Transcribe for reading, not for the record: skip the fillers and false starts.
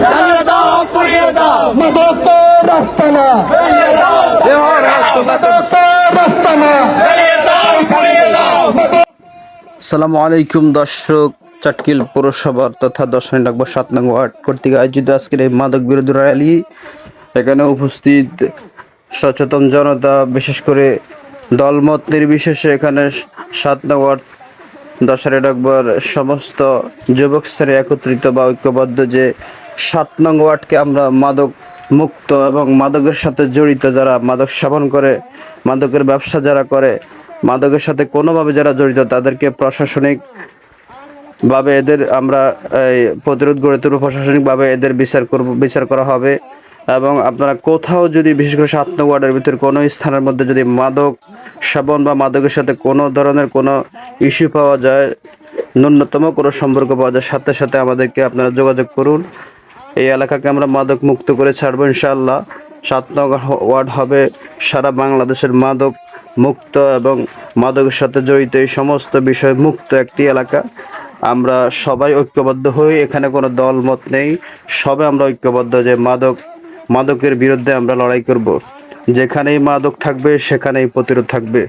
জ্বালিয়ে দাও পুড়িয়ে দাও মাদকের রাস্তা না, মাদকের রাস্তা না। জ্বালিয়ে দাও পুড়িয়ে দাও আসসালামু আলাইকুম দর্শক, চাটকিল পৌরসভার তথা 10 ডাকবো 7 নং ওয়ার্ড কর্তৃক আয়োজিত আজকের এই মাদক বিরোধী র্যালি, এখানে উপস্থিত সচেতন জনতা, বিশেষ করে দলমত নির্বিশেষে এখানে 7 নং ওয়ার্ড 10 ডাকবার সমস্ত যুবক শ্রেণী একত্রিত বা ঐক্যবদ্ধ যে 7 নং ওয়ার্ডকে আমরা মাদক মুক্ত এবং মাদকের সাথে জড়িত যারা মাদক সেবন করে, মাদকের ব্যবসা যারা করে, মাদকের সাথে কোনোভাবে যারা জড়িত তাদেরকে প্রশাসনিক ভাবে এদের আমরা প্রতিরোধ গড়ে তুলব, প্রশাসনিকভাবে এদের বিচার করা হবে। এবং আপনারা কোথাও যদি বিশেষ করে 7 নং ওয়ার্ডের ভিতরে কোনো স্থানের মধ্যে যদি মাদক সেবন বা মাদকের সাথে কোনো ধরনের কোনো ইস্যু পাওয়া যায়, ন্যূনতম কোনো সম্পর্ক পাওয়া যায়, সাথে সাথে আমাদেরকে আপনারা যোগাযোগ করুন। এই এলাকাকে আমরা মাদক মুক্ত করে ছাড়বো ইনশাআল্লাহ। 7 নং ওয়ার্ড হবে সারা বাংলাদেশের মাদক মুক্ত এবং মাদকের সাথে জড়িত এই সমস্ত বিষয় মুক্ত একটি এলাকা। আমরা সবাই ঐক্যবদ্ধ হই, এখানে কোনো দল মত নেই, সবাই আমরা ঐক্যবদ্ধ যে মাদকের বিরুদ্ধে আমরা লড়াই করব। যেখানেই মাদক থাকবে সেখানেই প্রতিরোধ থাকবে।